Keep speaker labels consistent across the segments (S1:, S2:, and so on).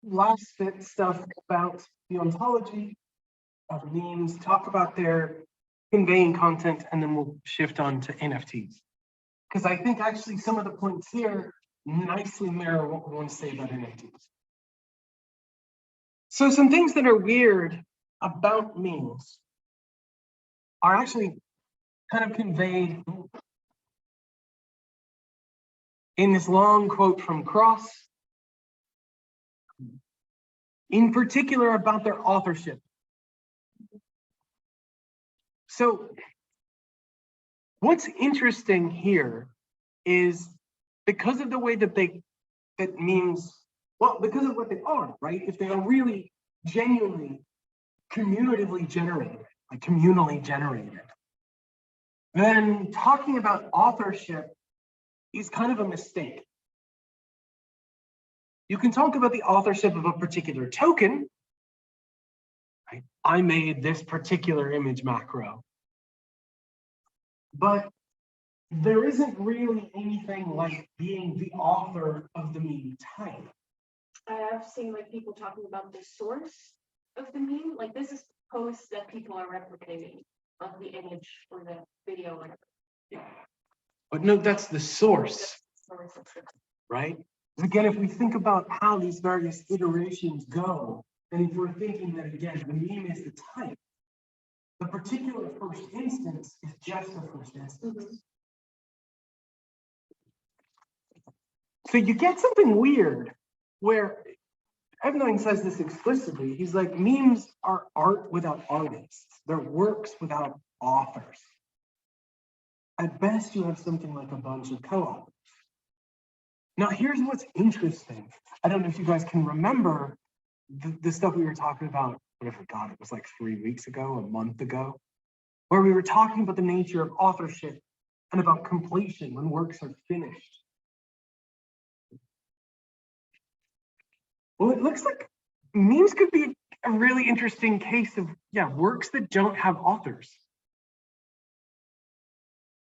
S1: last bit stuff about the ontology of memes, talk about their conveying content, and then we'll shift on to NFTs. Because I think actually some of the points here nicely mirror what we want to say about NFTs. So some things that are weird about memes are actually kind of conveyed in this long quote from Cross, in particular about their authorship. So what's interesting here is because of the way that memes, well, because of what they are, right? If they are really genuinely communally generated, then talking about authorship is kind of a mistake. You can talk about the authorship of a particular token, right? I made this particular image macro, but there isn't really anything like being the author of the meme type.
S2: I have seen like people talking about the source of the meme, like this is posts that people are replicating of the image or the video, or whatever.
S1: Yeah. But no, that's the source, right? Again, if we think about how these various iterations go, and if we're thinking that again, the meme is the type, the particular first instance is just the first instance. So you get something weird where Evnine says this explicitly. He's like, memes are art without artists. They're works without authors. At best, you have something like a bunch of co-authors. Now, here's what's interesting. I don't know if you guys can remember the stuff we were talking about, whatever, God, it was like 3 weeks ago, a month ago, where we were talking about the nature of authorship and about completion when works are finished. Well, it looks like memes could be a really interesting case of, works that don't have authors.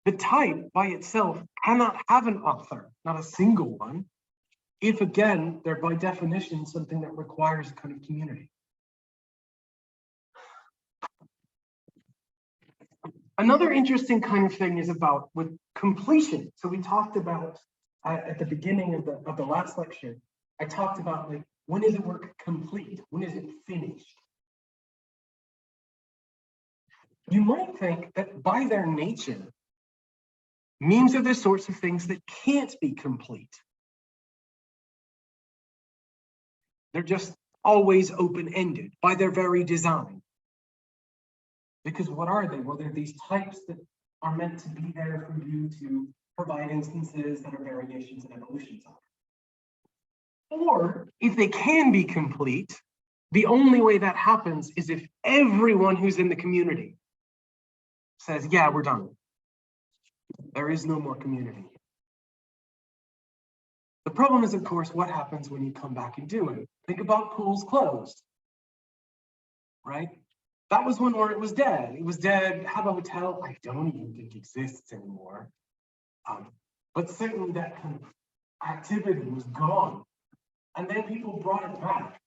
S1: The type by itself cannot have an author, not a single one, if again, they're by definition something that requires a kind of community. Another interesting kind of thing is about with completion. So we talked about at the beginning of the last lecture, I talked about like, when is a work complete? When is it finished? You might think that by their nature, memes are the sorts of things that can't be complete. They're just always open-ended by their very design. Because what are they? Well, they're these types that are meant to be there for you to provide instances that are variations and evolutions of. Or if they can be complete, the only way that happens is if everyone who's in the community says, yeah, we're done. There is no more community. The problem is, of course, what happens when you come back and do it? Think about pools closed, right? That was one where it was dead. It was dead. Have a hotel, I don't even think exists anymore. But certainly that kind of activity was gone. And then people brought it back.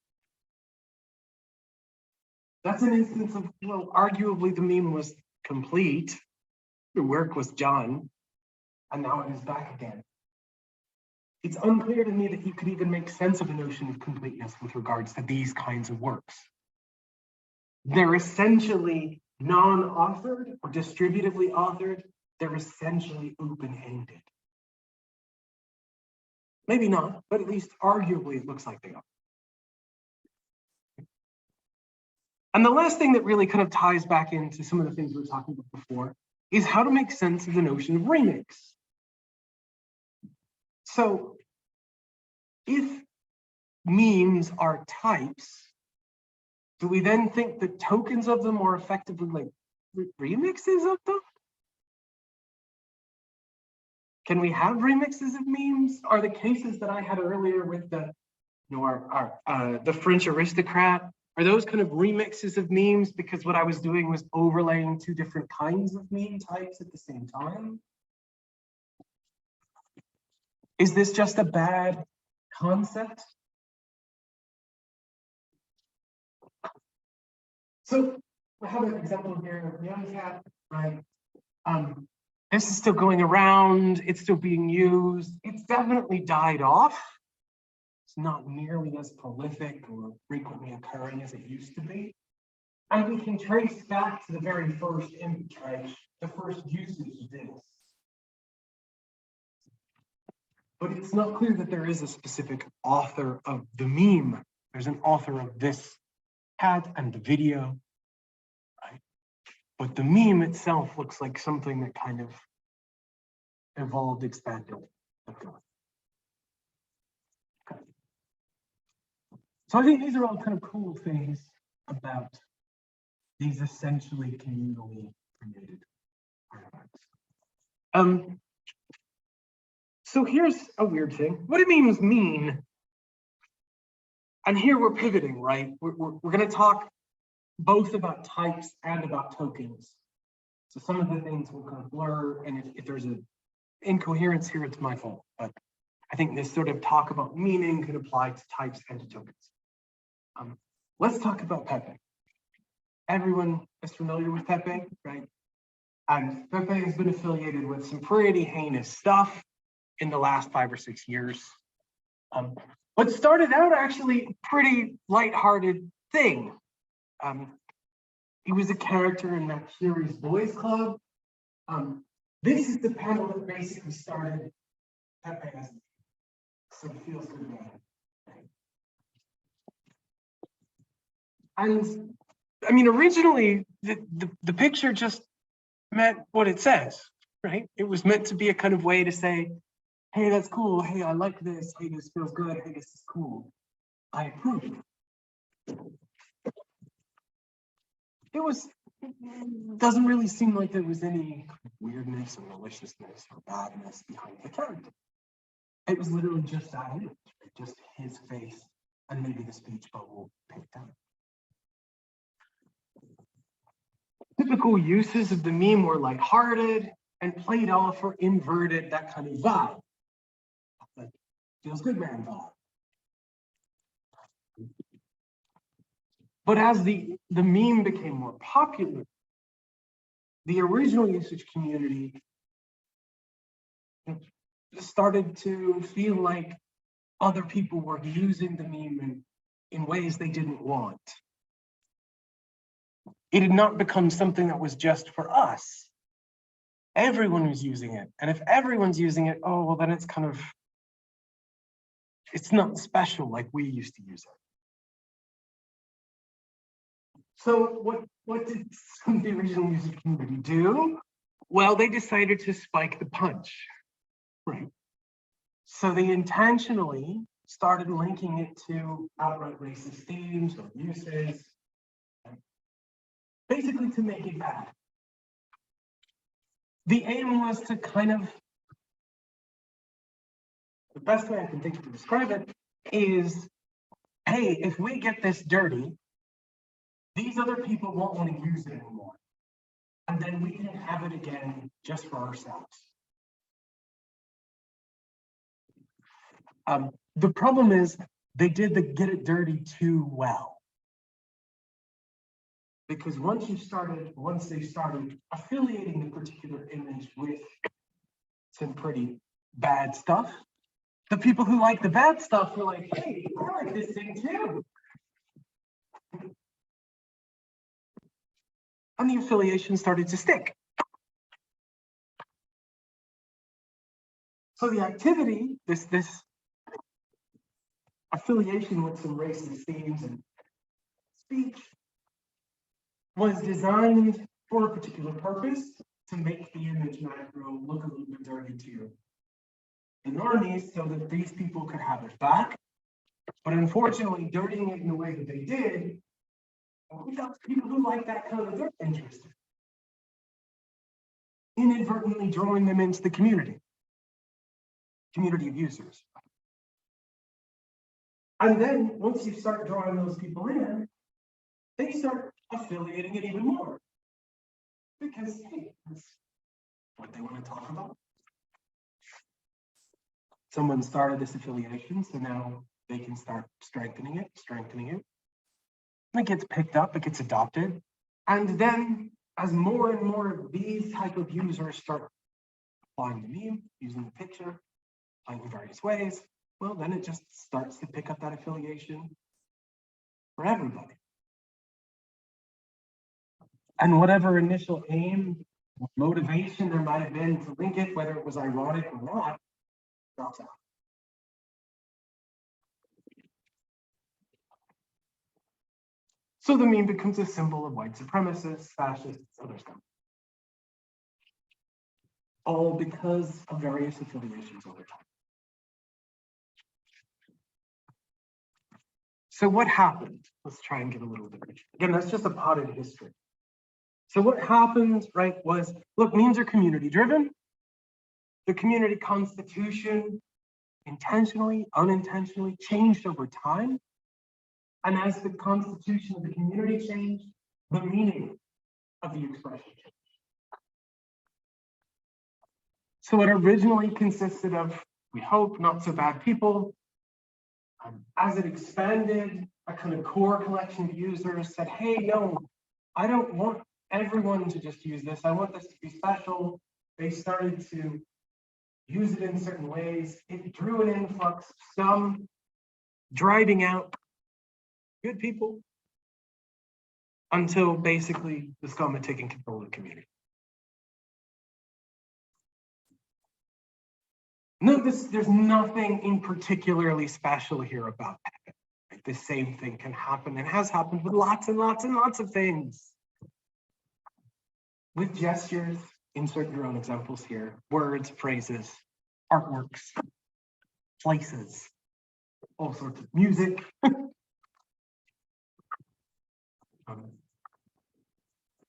S1: That's an instance of, well, arguably the meme was complete. The work was done, and now it is back again. It's unclear to me that you could even make sense of a notion of completeness with regards to these kinds of works. They're essentially non-authored or distributively authored. They're essentially open-ended. Maybe not, but at least arguably it looks like they are. And the last thing that really kind of ties back into some of the things we were talking about before is how to make sense of the notion of remix. So if memes are types, do we then think that tokens of them are effectively like remixes of them? Can we have remixes of memes? Are the cases that I had earlier with the, the French aristocrat, are those kind of remixes of memes because what I was doing was overlaying two different kinds of meme types at the same time? Is this just a bad concept? So I have an example here of young cat, right? This is still going around, it's still being used. It's definitely died off. It's not nearly as prolific or frequently occurring as it used to be. And we can trace back to the very first image, right? The first usage of this. But it's not clear that there is a specific author of the meme. There's an author of this cat and the video, right? But the meme itself looks like something that kind of evolved, expanded. Okay. So I think these are all kind of cool things about these essentially communally created artifacts. So here's a weird thing. What do memes mean? And here we're pivoting, right? We're going to talk both about types and about tokens. So some of the things will kind of blur, and if there's an incoherence here, it's my fault. But I think this sort of talk about meaning could apply to types and to tokens. Let's talk about Pepe. Everyone is familiar with Pepe, right? And Pepe has been affiliated with some pretty heinous stuff in the last 5 or 6 years. What started out actually pretty lighthearted thing. He was a character in that series Boys Club. This is the panel that basically started Pepe as some feels good man. And I mean, originally the picture just meant what it says, right? It was meant to be a kind of way to say, hey, that's cool. Hey, I like this. Hey, this feels good. Hey, this is cool. I approve. Doesn't really seem like there was any weirdness or maliciousness or badness behind the character. It was literally just that image, just his face and maybe the speech bubble picked up. Typical uses of the meme were lighthearted and played off or inverted that kind of vibe. Like, feels good man vibe. But as the meme became more popular, the original usage community started to feel like other people were using the meme in ways they didn't want. It had not become something that was just for us. Everyone was using it. And if everyone's using it, oh, well, then it's kind of, it's not special like we used to use it. So what did some of the original usage community do? Well, they decided to spike the punch, right? So they intentionally started linking it to outright racist themes or uses, basically to make it bad. The aim was to kind of, the best way I can think to describe it is, hey, if we get this dirty, these other people won't want to use it anymore. And then we can have it again just for ourselves. The problem is they did the get it dirty too well. Because once they started affiliating the particular image with some pretty bad stuff, the people who like the bad stuff were like, hey, I like this thing too. And the affiliation started to stick. So the activity, this affiliation with some racist themes and speech was designed for a particular purpose to make the image macro look a little bit dirty to the normies so that these people could have it back. But unfortunately, dirtying it in the way that they did, we got people who like that kind of dirt interested. Inadvertently drawing them into the community of users. And then once you start drawing those people in, they start affiliating it even more. Because, hey, that's what they want to talk about. Someone started this affiliation, so now they can start strengthening it. it gets picked up, it gets adopted. And then as more and more of these type of users start applying the meme, using the picture, applying in various ways, well, then it just starts to pick up that affiliation for everybody. And whatever initial aim, motivation there might have been to link it, whether it was ironic or not, drops out. So the meme becomes a symbol of white supremacists, fascists, other stuff. All because of various affiliations over time. So what happened? Let's try and get a little bit richer. Again, that's just a potted history. So what happened, right, was, look, memes are community driven. The community constitution intentionally, unintentionally changed over time. And as the constitution of the community changed, the meaning of the expression changed. So it originally consisted of, we hope, not so bad people. As it expanded, a kind of core collection of users said, hey, no, I don't want everyone to just use this. I want this to be special. They started to use it in certain ways. It drew an influx of some, driving out good people until basically the scum had taken control of the community. Notice there's nothing in particularly special here about Pepe. Like, the same thing can happen and has happened with lots and lots and lots of things. With gestures, insert your own examples here, words, phrases, artworks, places, all sorts of music.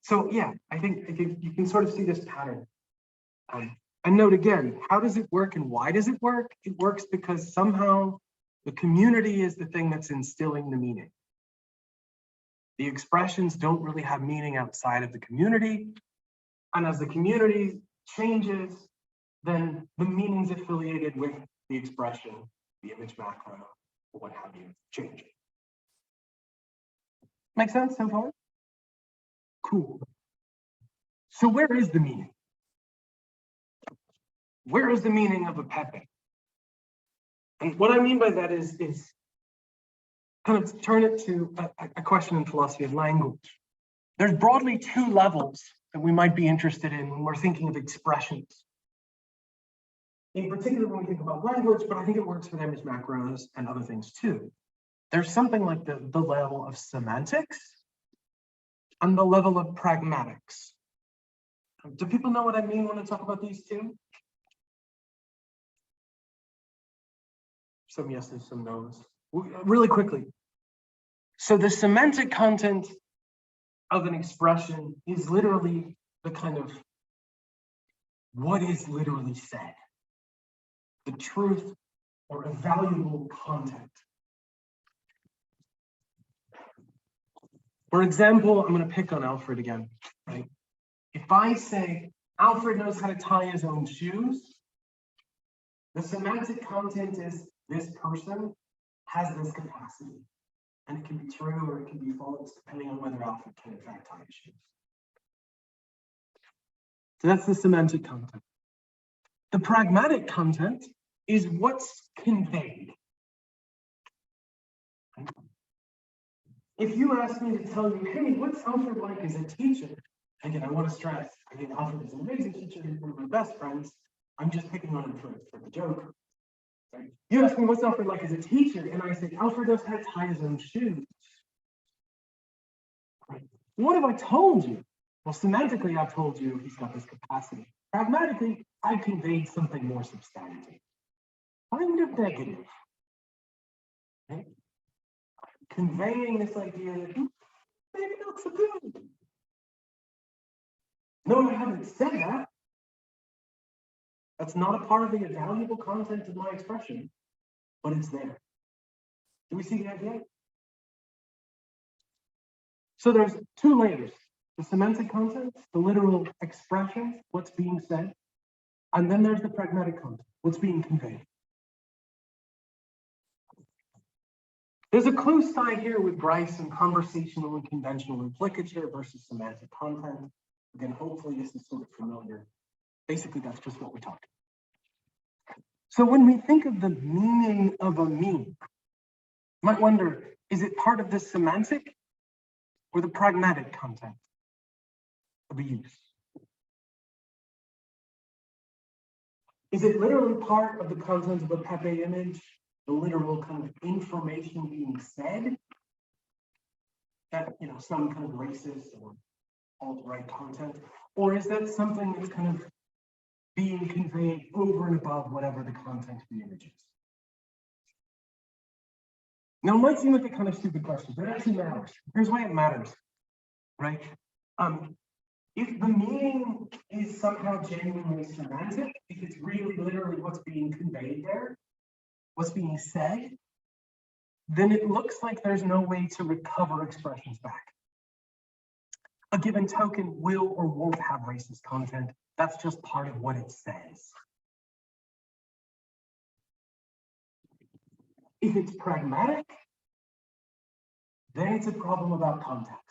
S1: So yeah, I think you can sort of see this pattern. And note again, how does it work and why does it work? It works because somehow the community is the thing that's instilling the meaning. The expressions don't really have meaning outside of the community. And as the community changes, then the meanings affiliated with the expression, the image macro, or what have you, change. Make sense so far? Cool. So where is the meaning? Where is the meaning of a Pepe? And what I mean by that is kind of turn it to a question in philosophy of language. There's broadly two levels that we might be interested in when we're thinking of expressions. In particular, when we think about language, but I think it works with image macros and other things too. There's something like the level of semantics and the level of pragmatics. Do people know what I mean when I talk about these two? Some yeses, some no's. Really quickly. So the semantic content of an expression is literally the kind of what is literally said, the truth or a valuable content. For example, I'm going to pick on Alfred again, right? If I say Alfred knows how to tie his own shoes, the semantic content is this person has this capacity. And it can be true or it can be false, depending on whether Alfred can in fact tie his shoes. So that's the semantic content. The pragmatic content is what's conveyed. If you ask me to tell you, hey, what's Alfred like as a teacher? Again, I want to stress, I think Alfred is an amazing teacher, he's one of my best friends. I'm just picking on him for the joke. Right? You ask me what's Alfred like as a teacher, and I say, Alfred knows how to tie his own shoes. Right? What have I told you? Well, semantically, I've told you he's got this capacity. Pragmatically, I've conveyed something more substantive. Kind of negative. Right? Conveying this idea that maybe not so good. No, I haven't said that. That's not a part of the valuable content of my expression, but it's there. Do we see the idea? So there's two layers, the semantic content, the literal expression, what's being said, and then there's the pragmatic content, what's being conveyed. There's a close tie here with Grice and conversational and conventional implicature versus semantic content. Again, hopefully this is sort of familiar. Basically, that's just what we talked about. So when we think of the meaning of a meme, you might wonder, is it part of the semantic or the pragmatic content of a use? Is it literally part of the content of a Pepe image, the literal kind of information being said that, some kind of racist or alt-right content, or is that something that's kind of being conveyed over and above whatever the content of the image is? Now, it might seem like a kind of stupid question, but it actually matters. Here's why it matters, right? If the meaning is somehow genuinely semantic, if it's really literally what's being conveyed there, what's being said, then it looks like there's no way to recover expressions back. A given token will or won't have racist content. That's just part of what it says. If it's pragmatic, then it's a problem about context.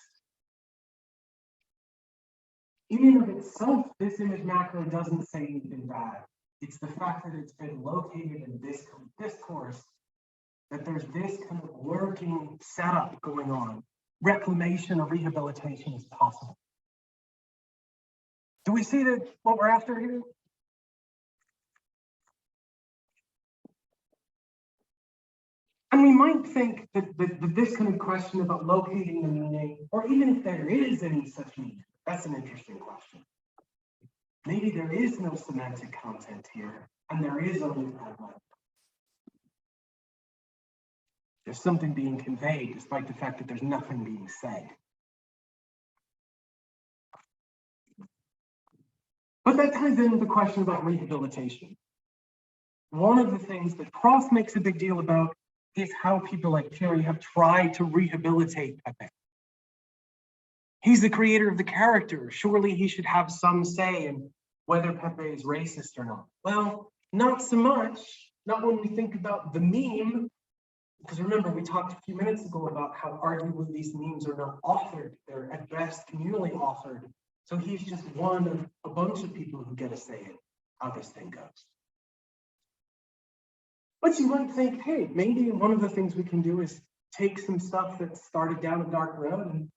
S1: In and of itself, this image macro doesn't say anything bad. It's the fact that it's been located in this discourse, that there's this kind of lurking setup going on. Reclamation or rehabilitation is possible. Do we see that what we're after here? And we might think that this kind of question about locating the meaning, or even if there is any such meaning, that's an interesting question. Maybe there is no semantic content here, and there is only pragmatic. There's something being conveyed, despite the fact that there's nothing being said. But that ties into the question about rehabilitation. One of the things that Cross makes a big deal about is how people like Cherry have tried to rehabilitate Pepe. He's the creator of the character. Surely he should have some say in whether Pepe is racist or not. Well, not so much. Not when we think about the meme. Because remember, we talked a few minutes ago about how arguably these memes are not authored. They're at best communally authored. So he's just one of a bunch of people who get a say in how this thing goes. But you might think, hey, maybe one of the things we can do is take some stuff that started down a dark road and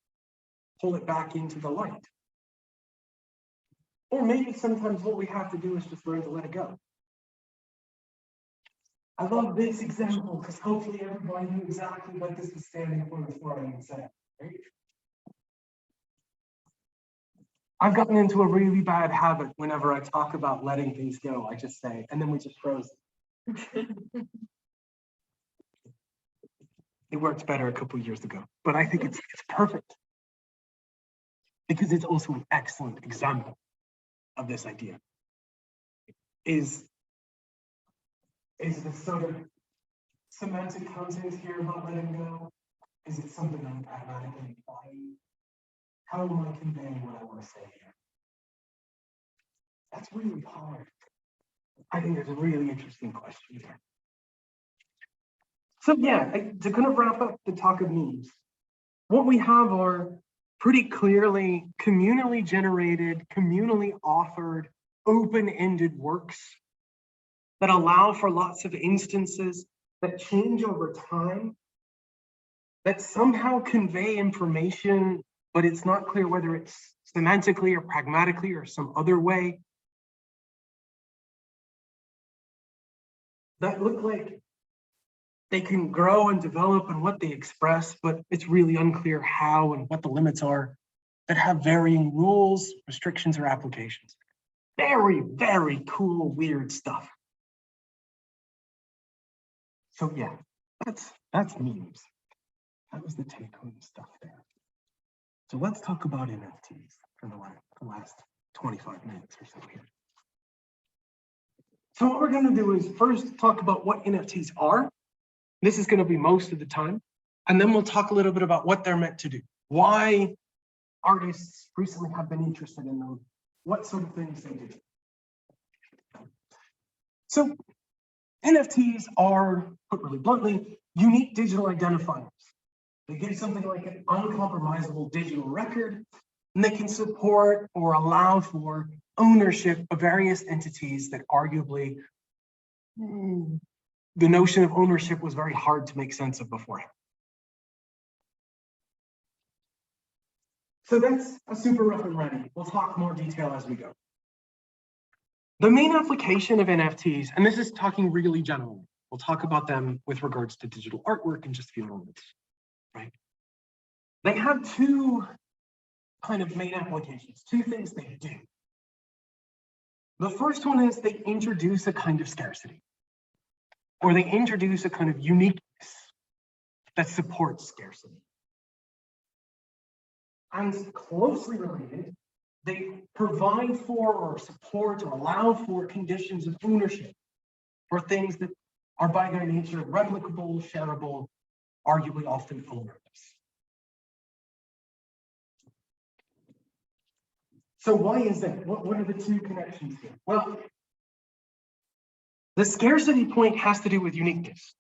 S1: pull it back into the light. Or maybe sometimes what we have to do is just learn to let it go. I love this example because hopefully everybody knew exactly what this was standing for before I even said it, right? I've gotten into a really bad habit whenever I talk about letting things go. I just say, and then we just froze. It worked better a couple of years ago, but I think it's perfect because it's also an excellent example of this idea. Is this sort of semantic content here about letting go? Is it something I'm pragmatically implying? How am I conveying what I want to say here? That's really hard. I think there's a really interesting question here. So yeah, to kind of wrap up the talk of memes, what we have are pretty clearly communally generated, communally authored, open-ended works that allow for lots of instances that change over time, that somehow convey information, but it's not clear whether it's semantically or pragmatically or some other way. That look like they can grow and develop in what they express, but it's really unclear how and what the limits are, that have varying rules, restrictions, or applications. Very, very cool, weird stuff. So yeah, that's memes. That was the take-home stuff there. So let's talk about NFTs for the last 25 minutes or so here. So what we're going to do is first talk about what NFTs are. This is going to be most of the time. And then we'll talk a little bit about what they're meant to do. Why artists recently have been interested in them. What sort of things they do. So NFTs are, put really bluntly, unique digital identifiers. They give something like an uncompromisable digital record, and they can support or allow for ownership of various entities that arguably the notion of ownership was very hard to make sense of beforehand. So that's a super rough and ready. We'll talk more detail as we go. The main application of NFTs, and this is talking really generally, we'll talk about them with regards to digital artwork in just a few moments, right? They have two kind of main applications, two things they do. The first one is they introduce a kind of scarcity, or they introduce a kind of uniqueness that supports scarcity. And closely related, they provide for or support or allow for conditions of ownership for things that are by their nature replicable, shareable, arguably often ownerless. So why is that? What are the two connections here? Well, the scarcity point has to do with uniqueness.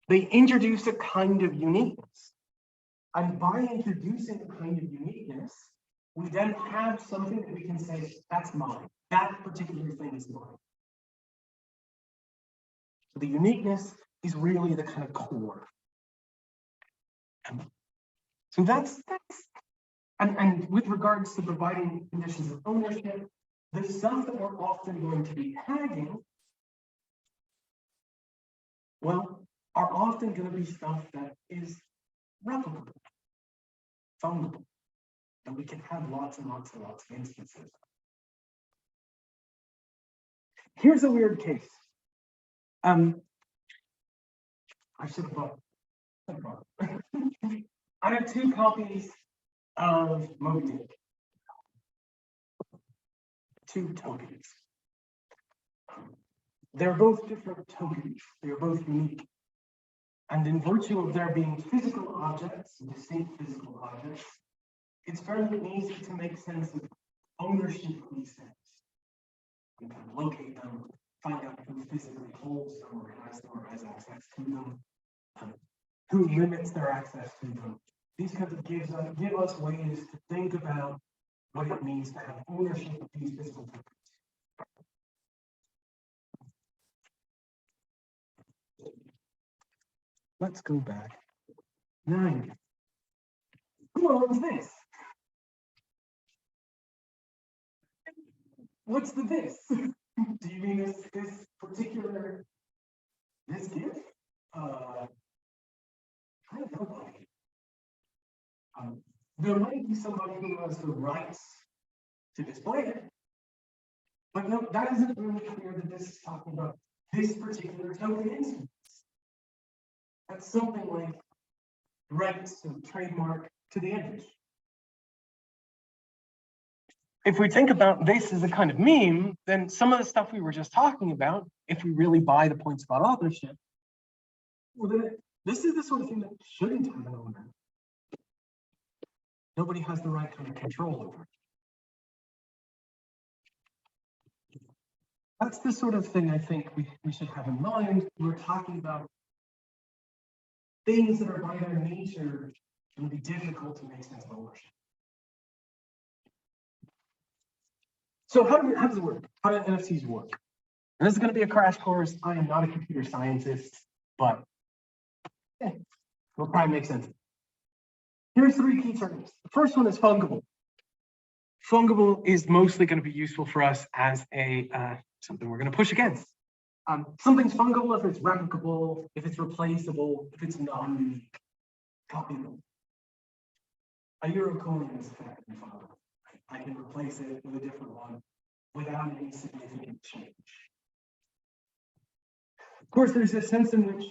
S1: They introduce a kind of uniqueness. And by introducing a kind of uniqueness, we then have something that we can say, that's mine. That particular thing is mine. So the uniqueness is really the kind of core. So that's and with regards to providing conditions of ownership, the stuff that we're often going to be tagging, well, are often going to be stuff that is replicable, fungible, and we can have lots and lots and lots of instances. Here's a weird case. I should have brought. I have two copies of Moby Dick. Two tokens. They're both different tokens. They're both unique. And in virtue of there being physical objects, distinct physical objects, it's fairly easy to make sense of ownership of these things. You can locate them, find out who physically holds them or has access to them, who limits their access to them. These kinds of give us ways to think about what it means to have ownership of these physical tokens. Let's go back. 9. Who owns this? What's the this? Do you mean this particular gift? I don't know. There might be somebody who has the rights to display it, but no, that isn't really clear that this is talking about this particular token instance. That's something like rights and trademark to the image. If we think about this as a kind of meme, then some of the stuff we were just talking about, if we really buy the points about authorship, well, then this is the sort of thing that shouldn't have an owner. Nobody has the right kind of control over it. That's the sort of thing I think we should have in mind. We're talking about things that are by their nature going to be difficult to make sense of ownership. So how does it work? How do NFTs work? And this is going to be a crash course. I am not a computer scientist, but it'll probably make sense. Here's 3 key terms. The first one is fungible. Fungible is mostly going to be useful for us as a something we're going to push against. Something's fungible if it's replicable, if it's replaceable, if it's non-unique, copyable. A euro coin is effectively fungible. I can replace it with a different one without any significant change. Of course, there's a sense in which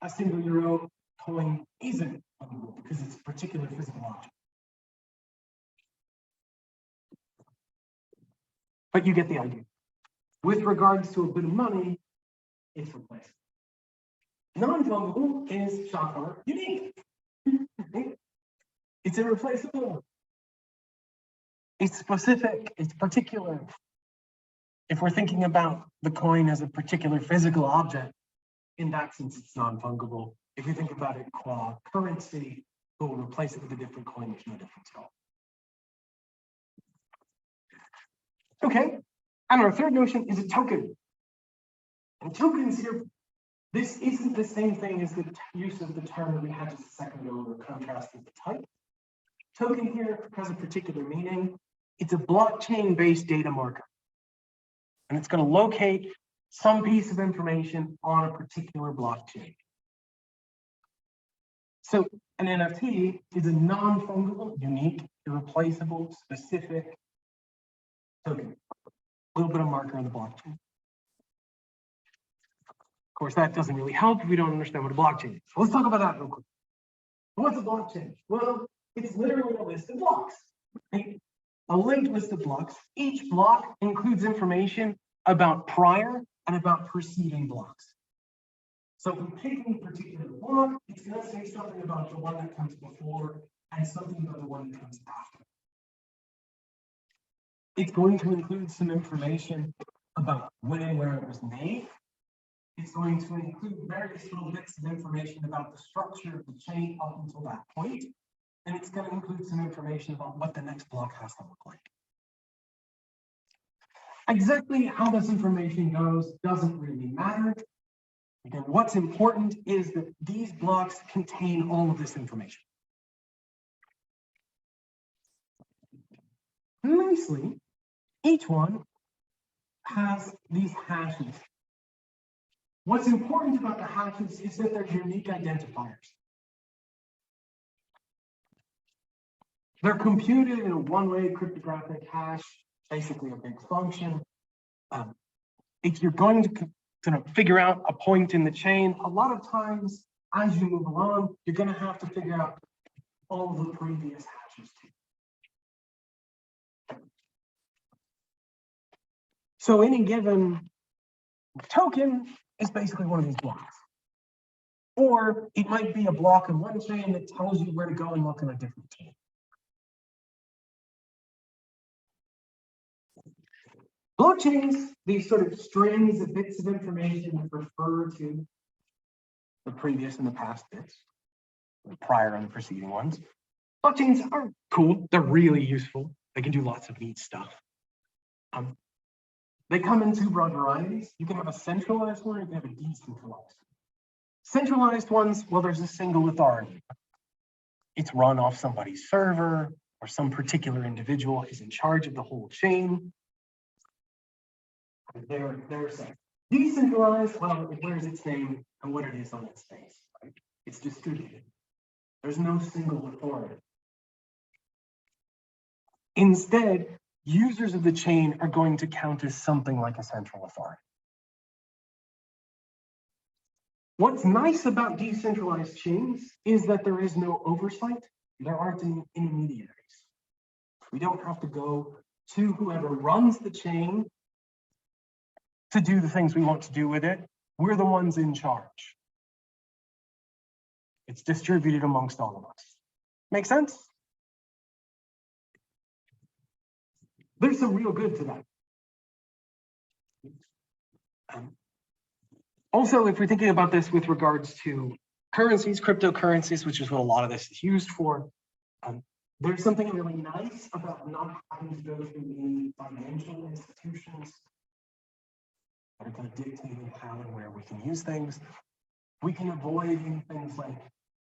S1: a single euro coin isn't fungible because it's a particular physical object. But you get the idea. With regards to a bit of money, it's replaceable. Non-fungible is shock horror unique. It's irreplaceable. It's specific, it's particular. If we're thinking about the coin as a particular physical object, in that sense, it's non-fungible. If you think about it qua currency, we'll replace it with a different coin, there's no difference at all. Okay, and our third notion is a token. And tokens here, this isn't the same thing as the use of the term that we had just a second ago, where contrast with the type. Token here has a particular meaning. It's a blockchain-based data marker. And it's going to locate some piece of information on a particular blockchain. So an NFT is a non-fungible, unique, irreplaceable, specific token. A little bit of marker on the blockchain. Of course, that doesn't really help if we don't understand what a blockchain is. So let's talk about that real quick. What's a blockchain? Well, it's literally a list of blocks. Right? A linked list of blocks. Each block includes information about prior and about preceding blocks. So if we pick any particular block, it's going to say something about the one that comes before and something about the one that comes after. It's going to include some information about when and where it was made. It's going to include various little bits of information about the structure of the chain up until that point. And it's going to include some information about what the next block has to look like. Exactly how this information goes doesn't really matter. Again, what's important is that these blocks contain all of this information. Nicely, each one has these hashes. What's important about the hashes is that they're unique identifiers. They're computed in a one-way cryptographic hash, basically a big function. If you're going to figure out a point in the chain, a lot of times as you move along, you're going to have to figure out all of the previous hashes too. So any given token is basically one of these blocks. Or it might be a block in one chain that tells you where to go and look in a different chain. Blockchains, these sort of strings of bits of information that refer to the previous and the past bits, the prior and the preceding ones. Blockchains are cool. They're really useful. They can do lots of neat stuff. They come in two broad varieties. You can have a centralized one, or you can have a decentralized. Centralized ones, well, there's a single authority. It's run off somebody's server, or some particular individual is in charge of the whole chain. They're safe. Decentralized, well, it wears its name and what it is on its face. Right? It's distributed. There's no single authority. Instead, users of the chain are going to count as something like a central authority. What's nice about decentralized chains is that there is no oversight. There aren't any intermediaries. We don't have to go to whoever runs the chain to do the things we want to do with it. We're the ones in charge. It's distributed amongst all of us. Make sense? There's some real good to that. Also, if we're thinking about this with regards to currencies, cryptocurrencies, which is what a lot of this is used for, there's something really nice about not having to go through any financial institutions that are kind of dictating how and where we can use things. We can avoid things like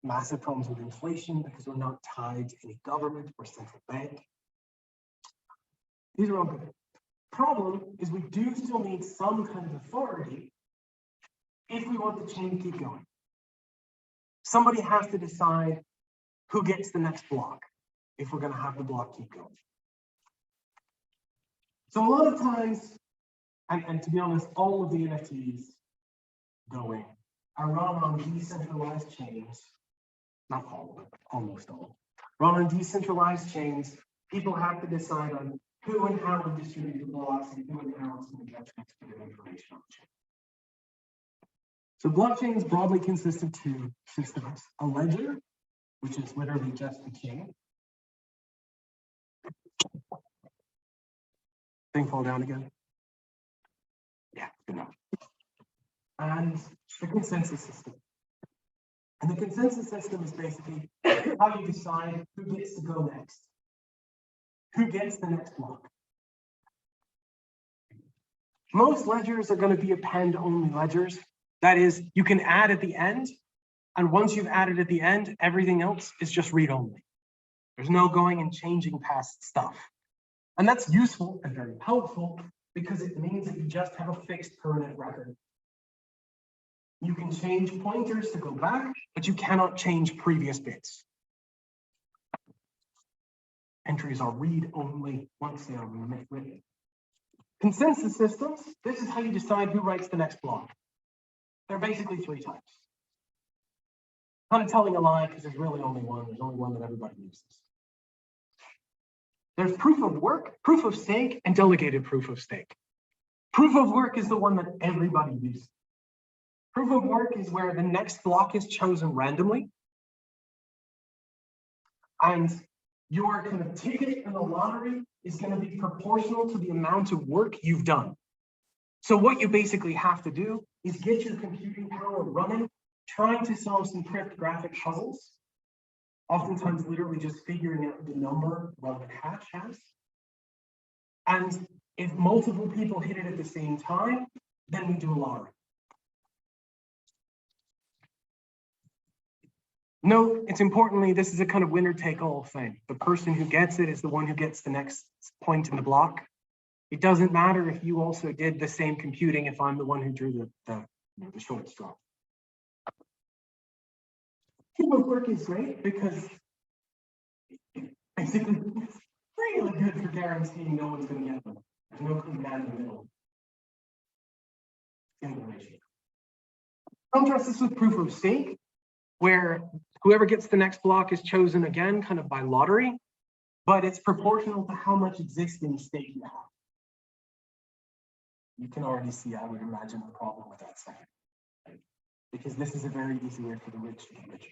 S1: massive problems with inflation because we're not tied to any government or central bank. These are all good. Problem is we do still need some kind of authority if we want the chain to keep going. Somebody has to decide who gets the next block if we're going to have the block keep going. So a lot of times, and to be honest, all of the NFTs going are run on decentralized chains. Not all of them, almost all. Run on decentralized chains. People have to decide on who and how to distribute the blocks and who and how it's going to get next bit of information on the chain. So blockchains broadly consist of two systems: a ledger, which is literally just the chain. Thing fall down again. Yeah, good enough. And the consensus system. And the consensus system is basically how you decide who gets to go next. Who gets the next block? Most ledgers are going to be append-only ledgers. That is, you can add at the end, and once you've added at the end, everything else is just read-only. There's no going and changing past stuff. And that's useful and very helpful because it means that you just have a fixed permanent record. You can change pointers to go back, but you cannot change previous bits. Entries are read-only once they are written. Consensus systems, this is how you decide who writes the next block. There are basically three types. Kind of telling a lie because there's really only one. There's only one that everybody uses. There's proof of work, proof of stake, and delegated proof of stake. Proof of work is the one that everybody uses. Proof of work is where the next block is chosen randomly. And your kind of ticket in the lottery is going to be proportional to the amount of work you've done. So what you basically have to do is get your computing power running, trying to solve some cryptographic puzzles, oftentimes literally just figuring out the number what the hash has. And if multiple people hit it at the same time, then we do a lottery. Note, it's importantly, this is a kind of winner take all thing. The person who gets it is the one who gets the next point in the block. It doesn't matter if you also did the same computing if I'm the one who drew the short straw. Proof of work is great because basically it's really good for guaranteeing no one's going to get them. There's no command in the middle. Information. Contrast this with proof of stake, where whoever gets the next block is chosen again, kind of by lottery, but it's proportional to how much existing stake you have. You can already see, I would imagine, the problem with that second, right? Because this is a very easy way for the rich to get richer.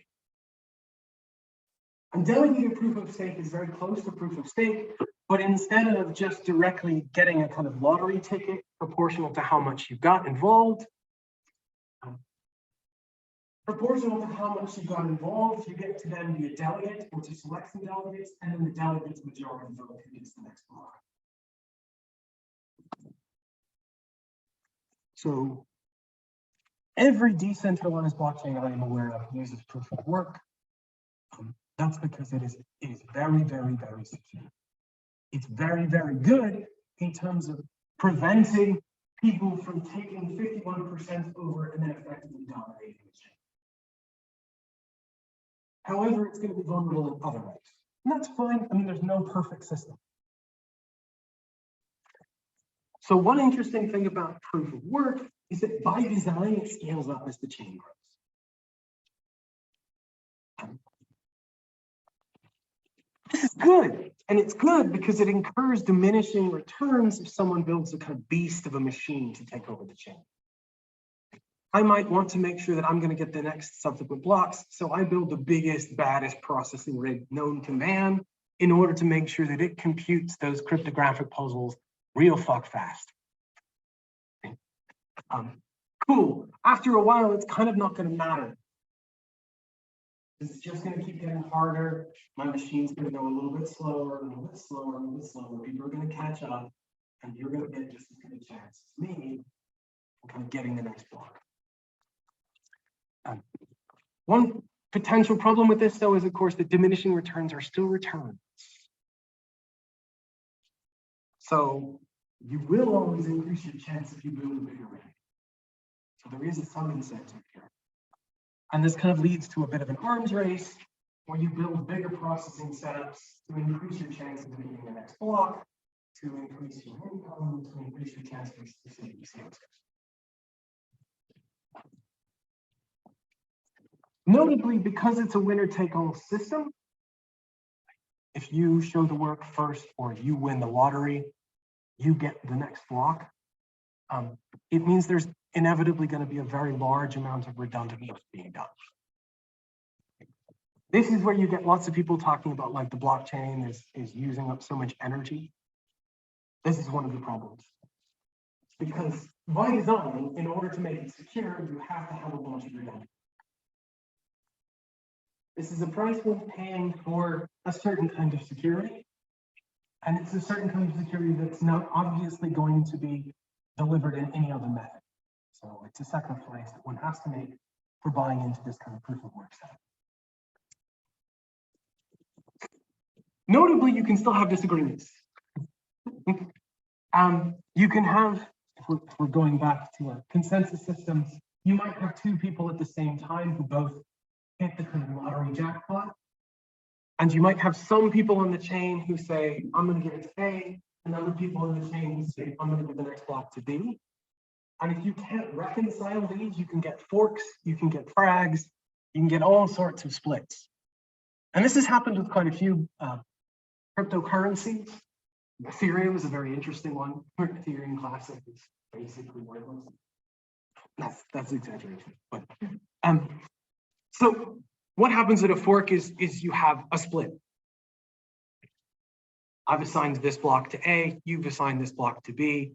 S1: And delegated proof of stake is very close to proof of stake, but instead of just directly getting a kind of lottery ticket proportional to how much you got involved, you get to then be a delegate or to select some delegates, and then the delegate's majority vote who gets the next block. So every decentralized blockchain I am aware of uses proof of work. That's because it is very, very, very secure. It's very, very good in terms of preventing people from taking 51% over and then effectively dominating the chain. However, it's going to be vulnerable in other ways. And that's fine. I mean, there's no perfect system. So one interesting thing about proof of work is that by design, it scales up as the chain grows. This is good. And it's good because it incurs diminishing returns if someone builds a kind of beast of a machine to take over the chain. I might want to make sure that I'm going to get the next subsequent blocks, so I build the biggest, baddest processing rig known to man in order to make sure that it computes those cryptographic puzzles real fuck fast. Cool. After a while, it's kind of not going to matter. It's just going to keep getting harder. My machine's going to go a little bit slower, a little bit slower, a little bit slower. People are going to catch up, and you're going to get just as good a chance as me of kind of getting the next block. One potential problem with this, though, is, of course, that diminishing returns are still returns. So you will always increase your chance if you build a bigger rig. So there is some incentive here. And this kind of leads to a bit of an arms race where you build bigger processing setups to increase your chances of getting the next block, to increase your income, to increase your chance of specific sales. Notably, because it's a winner-take-all system, if you show the work first or you win the lottery, you get the next block. It means there's inevitably going to be a very large amount of redundant work being done. This is where you get lots of people talking about like the blockchain is using up so much energy. This is one of the problems. Because by design, in order to make it secure, you have to have a bunch of redundancy. This is a price worth paying for a certain kind of security. And it's a certain kind of security that's not obviously going to be delivered in any other method. So it's a sacrifice that one has to make for buying into this kind of proof of work setup. Notably, you can still have disagreements. You can have, if we're going back to our consensus systems, you might have two people at the same time who both hit the kind of lottery jackpot. And you might have some people on the chain who say, I'm going to give it to A, and other people on the chain who say, I'm going to give the next block to B. And if you can't reconcile these, you can get forks, you can get frags, you can get all sorts of splits. And this has happened with quite a few cryptocurrencies. Ethereum is a very interesting one. Ethereum Classic is basically worthless. That's exaggeration. But so what happens at a fork is you have a split. I've assigned this block to A, you've assigned this block to B.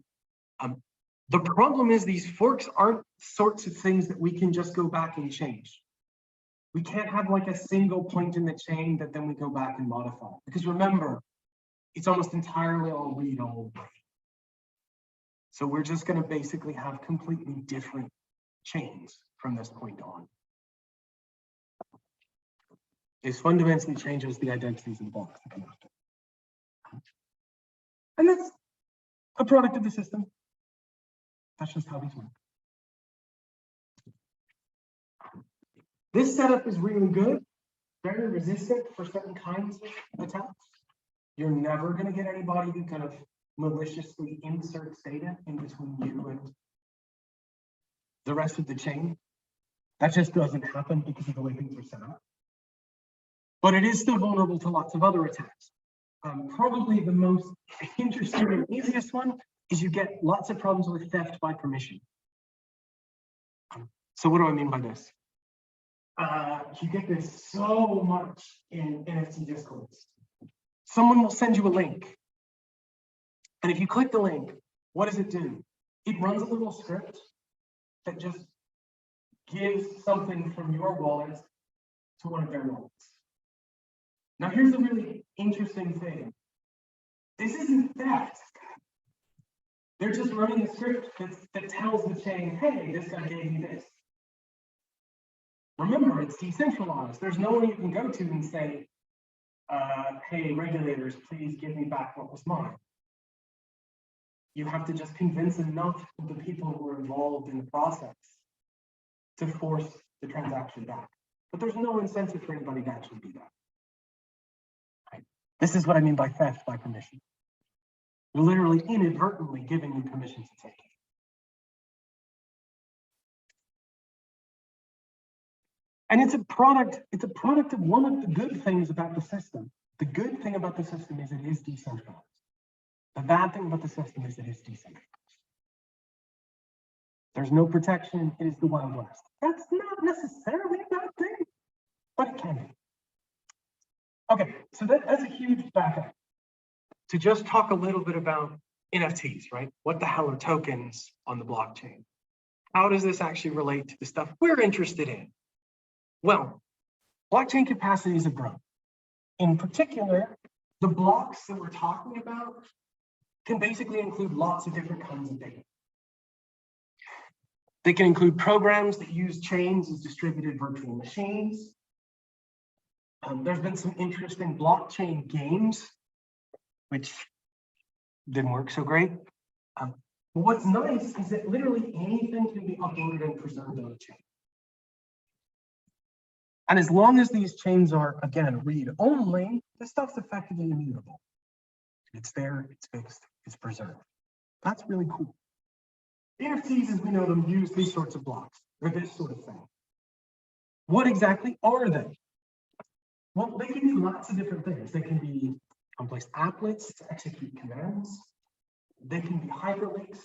S1: The problem is these forks aren't sorts of things that we can just go back and change. We can't have like a single point in the chain that then we go back and modify. Because remember, it's almost entirely all read only. So we're just going to basically have completely different chains from this point on. This fundamentally changes the identities of the blocks that come after. And that's a product of the system. That's just how these work. This setup is really good, very resistant for certain kinds of attacks. You're never going to get anybody who kind of maliciously inserts data in between you and the rest of the chain. That just doesn't happen because of the way things are set up. But it is still vulnerable to lots of other attacks. Probably the most interesting and easiest one is you get lots of problems with theft by permission. So what do I mean by this? You get this so much in NFT discourse. Someone will send you a link. And if you click the link, what does it do? It runs a little script that just gives something from your wallet to one of their wallets. Now, here's a really interesting thing. This isn't theft. They're just running a script that tells the chain, hey, this guy gave me this. Remember, it's decentralized. There's no one you can go to and say, hey, regulators, please give me back what was mine. You have to just convince enough of the people who are involved in the process to force the transaction back. But there's no incentive for anybody to actually do that. Right? This is what I mean by theft by permission. You're literally inadvertently giving you permission to take it. And it's a product of one of the good things about the system. The good thing about the system is it is decentralized. The bad thing about the system is it is decentralized. There's no protection, it is the Wild West. That's not necessarily a bad thing, but it can be. Okay, so that's a huge backup. To just talk a little bit about NFTs, right? What the hell are tokens on the blockchain? How does this actually relate to the stuff we're interested in? Well, blockchain capacities have grown. In particular, the blocks that we're talking about can basically include lots of different kinds of data. They can include programs that use chains as distributed virtual machines. There's been some interesting blockchain games, which didn't work so great. But what's nice is that literally anything can be uploaded and preserved on a chain. And as long as these chains are, again, read-only, this stuff's effectively immutable. It's there, it's fixed, it's preserved. That's really cool. NFTs, as we know them, use these sorts of blocks, or this sort of thing. What exactly are they? Well, they can be lots of different things. They can be complex applets to execute commands. They can be hyperlinks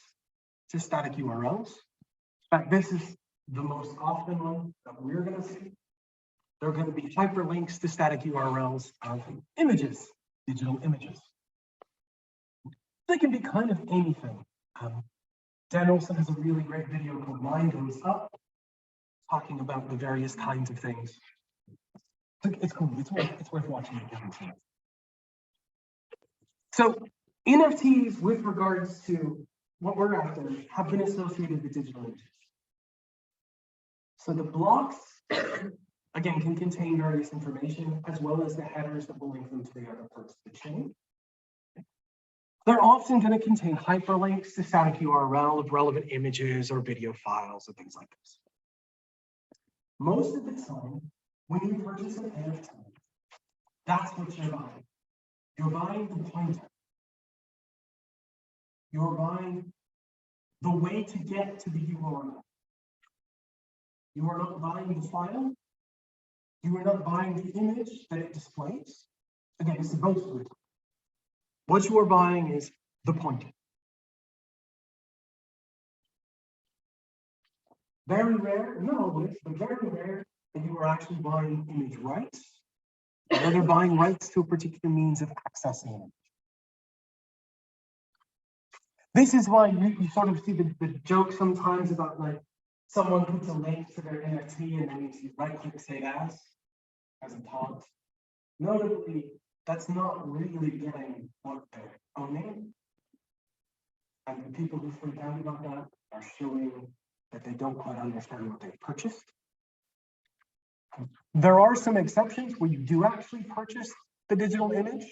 S1: to static URLs. In fact, this is the most often one that we're going to see. They're going to be hyperlinks to static URLs of images, digital images. They can be kind of anything. Dan Olson has a really great video called Mind Goes Up, talking about the various kinds of things. It's cool. It's worth watching again. So NFTs, with regards to what we're after, have been associated with digital images. So the blocks, again, can contain various information as well as the headers that will link them to the other parts of the chain. They're often going to contain hyperlinks to static URL of relevant images or video files or things like this. Most of the time, when you purchase an NFT, that's what you're buying. You're buying the pointer. You're buying the way to get to the URL. You are not buying the file. You are not buying the image that it displays. Again, it's both of it. What you are buying is the pointer. Very rare, not always, but very rare that you are actually buying image rights, or they're buying rights to a particular means of accessing it. This is why you sort of see the joke sometimes about like someone puts a link to their NFT and then you right-click save as a taunt. Notably, that's not really getting what they're owning. And the people who freak out about that are showing that they don't quite understand what they purchased. There are some exceptions where you do actually purchase the digital image,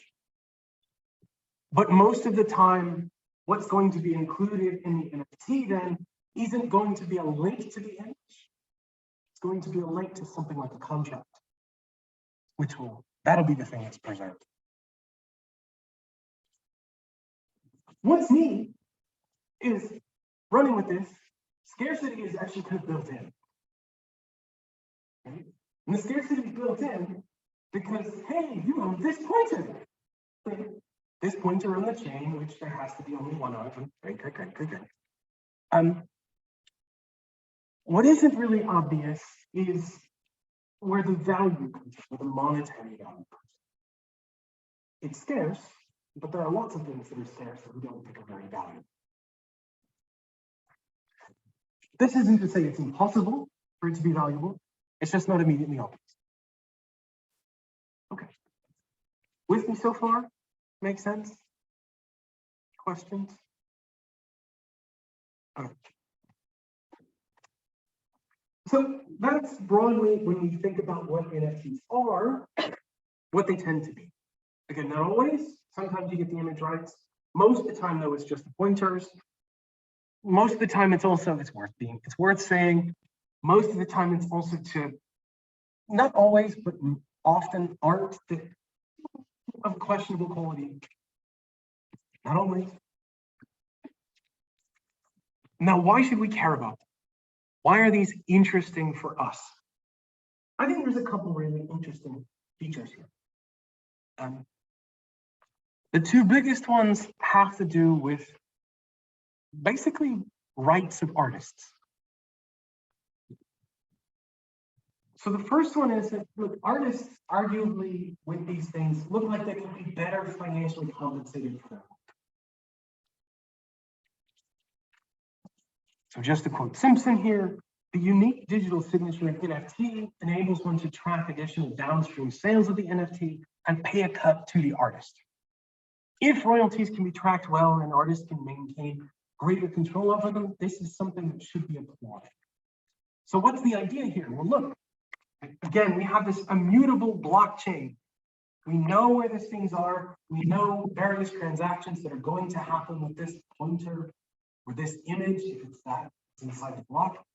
S1: but most of the time, what's going to be included in the NFT then isn't going to be a link to the image. It's going to be a link to something like a contract, that'll be the thing that's preserved. What's neat is running with this, scarcity is actually kind of built in. Okay? And the scarcity is built in because, hey, you own this pointer. Okay? This pointer on the chain, which there has to be only one of them. Great. What isn't really obvious is where the value comes from, where the monetary value comes from. It's scarce, but there are lots of things that are scarce that we don't think are very valuable. This isn't to say it's impossible for it to be valuable. It's just not immediately obvious. Okay. With me so far? Make sense? Questions? Okay. So that's broadly when we think about what NFTs are, what they tend to be. Again, not always. Sometimes you get the image rights. Most of the time, though, it's just the pointers. Most of the time, it's worth saying. Most of the time, it's also to, not always, but often art that of questionable quality. Not always. Now, why should we care about them? Why are these interesting for us? I think there's a couple really interesting features here. The two biggest ones have to do with basically rights of artists. So the first one is that, look, artists arguably with these things look like they could be better financially compensated for their work. So just to quote Simpson here, the unique digital signature of NFT enables one to track additional downstream sales of the NFT and pay a cut to the artist. If royalties can be tracked well and artists can maintain greater control over them, this is something that should be applauded. So what's the idea here? Well, look, again, we have this immutable blockchain. We know where these things are. We know various transactions that are going to happen with this pointer or this image, if it's that, it's inside the block.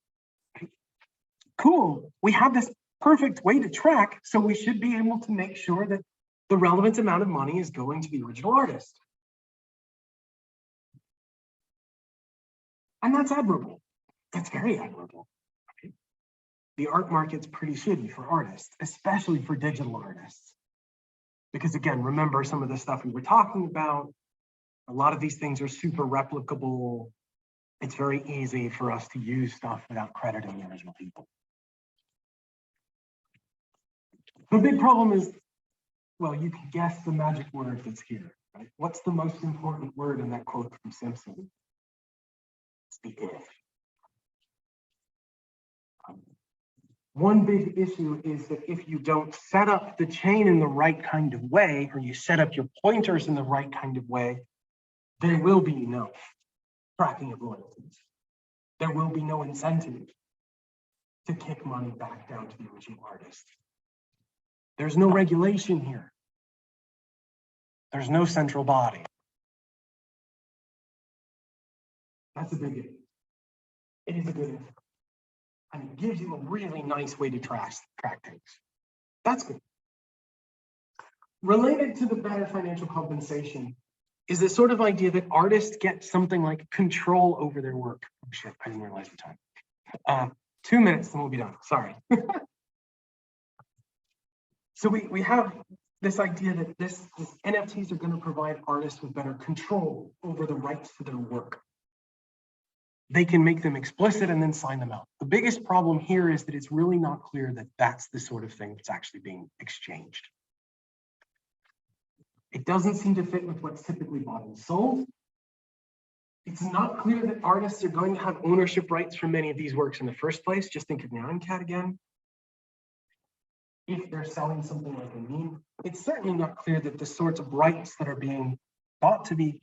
S1: Cool. We have this perfect way to track, so we should be able to make sure that the relevant amount of money is going to the original artist. And that's admirable. That's very admirable. The art market's pretty shitty for artists, especially for digital artists. Because again, remember some of the stuff we were talking about, a lot of these things are super replicable. It's very easy for us to use stuff without crediting the original people. The big problem is, well, you can guess the magic word that's here, right? What's the most important word in that quote from Simpson? It's the if. One big issue is that if you don't set up the chain in the right kind of way, or you set up your pointers in the right kind of way, there will be no tracking of royalties. There will be no incentive to kick money back down to the original artist. There's no regulation here. There's no central body. That's a big issue. It is a good issue. And it gives you a really nice way to track things. That's good. Related to the better financial compensation is this sort of idea that artists get something like control over their work. Oh, shit, I didn't realize the time. 2 minutes and we'll be done. Sorry. So we have this idea that this NFTs are going to provide artists with better control over the rights to their work. They can make them explicit and then sign them out. The biggest problem here is that it's really not clear that that's the sort of thing that's actually being exchanged. It doesn't seem to fit with what's typically bought and sold. It's not clear that artists are going to have ownership rights for many of these works in the first place. Just think of Nyan-Cat again. If they're selling something like a meme, it's certainly not clear that the sorts of rights that are being thought to be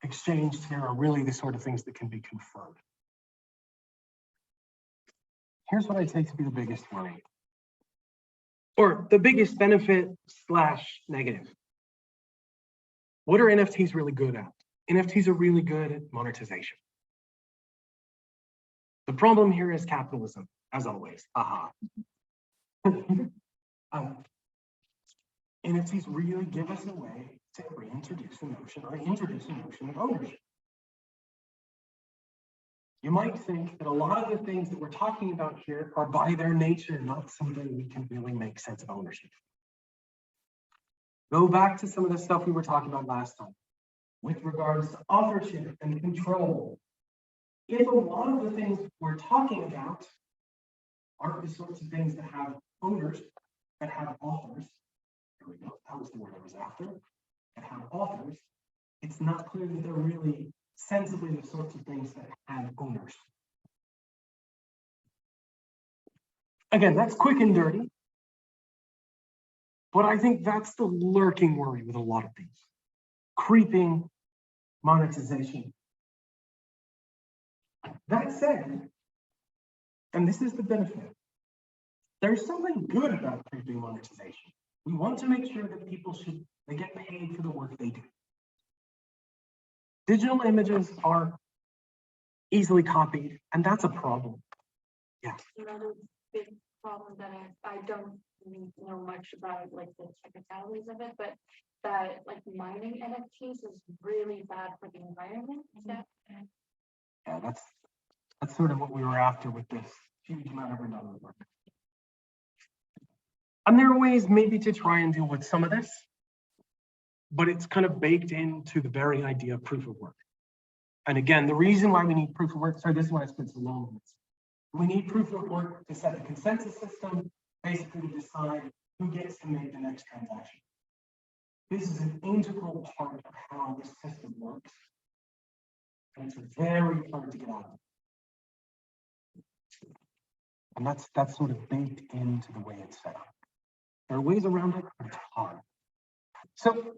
S1: exchanged here are really the sort of things that can be confirmed. Here's what I take to be the biggest worry, or the biggest benefit / negative. What are NFTs really good at? NFTs are really good at monetization. The problem here is capitalism, as always. Aha. NFTs really give us a way to reintroduce a notion or introduce a notion of ownership. You might think that a lot of the things that we're talking about here are by their nature not something we can really make sense of ownership. Go back to some of the stuff we were talking about last time with regards to authorship and control. If a lot of the things we're talking about aren't the sorts of things that have owners, that have authors, there we go, that was the word I was after, that have authors, it's not clear that they're really sensibly the sorts of things that have owners. Again, that's quick and dirty, but I think that's the lurking worry with a lot of these. Creeping monetization. That said, and this is the benefit, there's something good about creeping monetization. We want to make sure that people they get paid for the work they do. Digital images are easily copied, and that's a problem. Yeah.
S2: Another big problem that I don't know much about, like the technicalities of it, but that like mining NFTs is really bad for the environment. Is that?
S1: Yeah, that's sort of what we were after with this huge amount of redundant work. And there are ways maybe to try and deal with some of this, but it's kind of baked into the very idea of proof of work. And again, the reason why we need proof of work, sorry, this is why I spent so long on this. We need proof of work to set a consensus system, basically to decide who gets to make the next transaction. This is an integral part of how this system works. And it's very hard to get out of. And that's sort of baked into the way it's set up. There are ways around it, but it's hard. So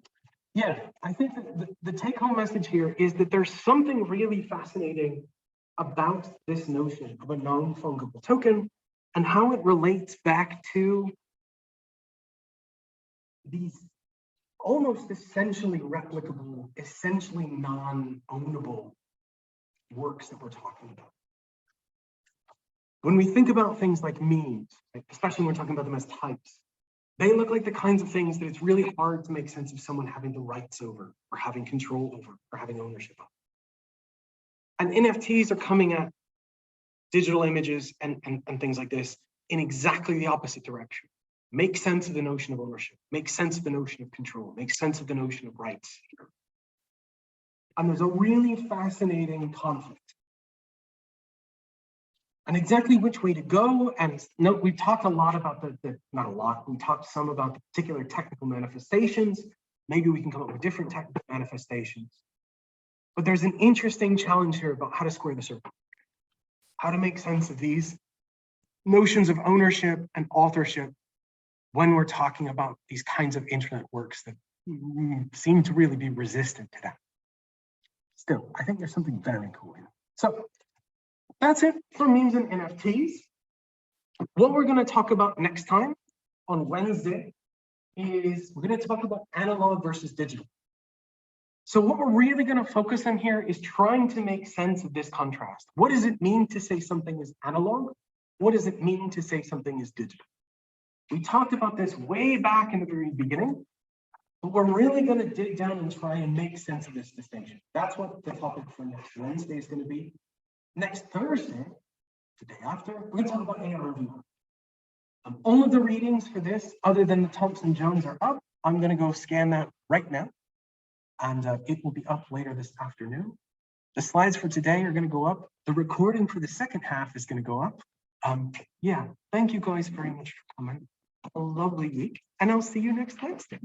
S1: yeah, I think that the take-home message here is that there's something really fascinating about this notion of a non-fungible token and how it relates back to these almost essentially replicable, essentially non-ownable works that we're talking about. When we think about things like memes, especially when we're talking about them as types, they look like the kinds of things that it's really hard to make sense of someone having the rights over, or having control over, or having ownership of. And NFTs are coming at digital images and things like this in exactly the opposite direction. Make sense of the notion of ownership, make sense of the notion of control, make sense of the notion of rights. And there's a really fascinating conflict. And exactly which way to go, and note, we've talked a lot about not a lot, we talked some about the particular technical manifestations. Maybe we can come up with different technical manifestations. But there's an interesting challenge here about how to square the circle. How to make sense of these notions of ownership and authorship when we're talking about these kinds of internet works that seem to really be resistant to that. Still, I think there's something very cool in it. So that's it for memes and NFTs. What we're going to talk about next time on Wednesday is we're going to talk about analog versus digital. So what we're really going to focus on here is trying to make sense of this contrast. What does it mean to say something is analog? What does it mean to say something is digital? We talked about this way back in the very beginning, but we're really going to dig down and try and make sense of this distinction. That's what the topic for next Wednesday is going to be. Next Thursday, the day after, we're going to talk about AR and VR. All of the readings for this, other than the Thompson-Jones, are up. I'm going to go scan that right now, and it will be up later this afternoon. The slides for today are going to go up. The recording for the second half is going to go up. Yeah, thank you guys very much for coming. A lovely week, and I'll see you next Wednesday.